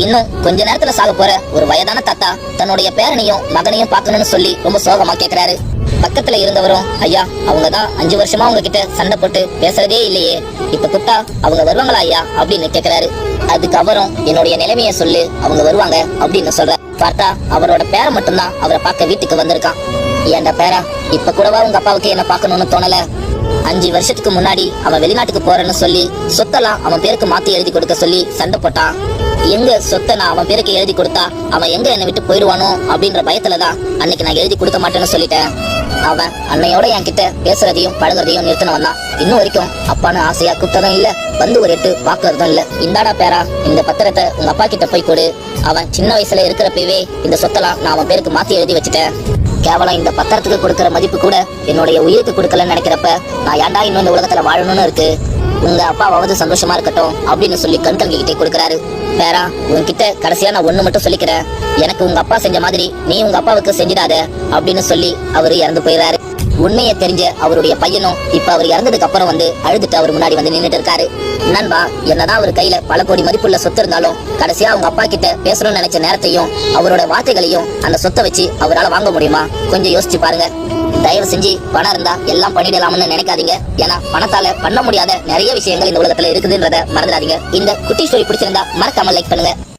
இன்னும் கொஞ்ச நேரத்துல சாக போற ஒரு வயதான தாத்தா தன்னுடைய பேரனையும் மகனையும் பார்க்கணும்னு சொல்லி ரொம்ப சோகமா கேக்குறாரு. பக்கத்துல இருந்தவரும், ஐயா அவங்கதான் 5 வருஷமா அவங்க கிட்ட சண்டை போட்டு பேசுறதே இல்லையே, இப்ப கூப்பிட்டா அவங்க வருவாங்களா ஐயா அப்படின்னு கேக்குறாரு. அதுக்கு அவரும், என்னுடைய நிலைமைய சொல்லு, அவங்க வருவாங்க அப்படின்னு சொல்ற. பார்த்தா அவரோட பேரை மட்டும்தான் அவரை பார்க்க வீட்டுக்கு வந்திருக்கான். ஏன்டா பேரா, இப்ப கூடவா உங்க அப்பாவுக்கு என்ன பார்க்கணும்னு தோணல? 5 வருஷத்துக்கு முன்னாடி அவன் வெளிநாட்டுக்கு போறேன்னு சொல்லி சொத்தெல்லாம் அவன் பேருக்கு மாத்தி எழுதி கொடுக்க சொல்லி சண்டை போட்டான். எங்க சொத்தை நான் அவன் பேருக்கு எழுதி கொடுத்தா அவன் எங்க என்னை விட்டு போயிடுவானோ அப்படின்ற பயத்துலதான் அன்னைக்கு நான் எழுதி கொடுக்க மாட்டேன்னு சொல்லிட்டேன். அவன் அன்னையோட என்கிட்ட பேசுறதையும் பழகுறதையும் நிறுத்தினவன் தான். இன்னும் வரைக்கும் அப்பான்னு ஆசையா கூப்பிட்டதும் இல்ல, வந்து ஒரு எட்டு பாக்குறதும் இல்ல. இந்தாடா பேரா, இந்த பத்திரத்தை உங்க அப்பா கிட்ட போய் கொடு. அவன் சின்ன வயசுல இருக்கிறப்பவே இந்த சொத்தெல்லாம் நான் அவன் பேருக்கு மாத்தி எழுதி வச்சுட்டேன். கேவலம் இந்த பத்திரத்துக்கு கொடுக்கற மதிப்பு கூட என்னுடைய உயிருக்கு கொடுக்கலன்னு நினைக்கிறப்ப நான் ஏன்டா இன்னும் இந்த உலகத்துல வாழணும்னு இருக்கு. உங்க அப்பாவாவது சந்தோஷமா இருக்கட்டும் அப்படின்னு சொல்லி கண் கலங்கிக்கிட்டே கொடுக்கறாரு. பேரா, உன்கிட்ட கடைசியா நான் ஒண்ணு மட்டும் சொல்லிக்கிறேன், எனக்கு உங்க அப்பா செஞ்ச மாதிரி நீ உங்க அப்பாவுக்கு செஞ்சிடாத அப்படின்னு சொல்லி அவரு இறந்து போயிடுறாரு. உண்மையை தெரிஞ்ச அவருடைய பையனும் இப்ப அவர் இறந்ததுக்கு அப்புறம் வந்து அழுதுட்டு அவர் முன்னாடி வந்து நின்னுட்டு இருக்காரு. நண்பா, என்னதான் அவர் கையில பல கோடி மதிப்புள்ள சொத்து இருந்தாலும் கடைசியா அவங்க அப்பா கிட்ட பேசணும்னு நினைச்ச நேரத்தையும் அவரோட வார்த்தைகளையும் அந்த சொத்தை வச்சு அவரால் வாங்க முடியுமா? கொஞ்சம் யோசிச்சு பாருங்க. தயவு செஞ்சு பணம் இருந்தா எல்லாம் பண்ணிடலாம்னு நினைக்காதீங்க. ஏன்னா பணத்தால பண்ண முடியாத நிறைய விஷயங்கள் இந்த உலகத்துல இருக்குதுன்றத மறந்துடாதீங்க. இந்த குட்டி ஸ்டோரி பிடிச்சிருந்தா மறக்காம லைக் பண்ணுங்க.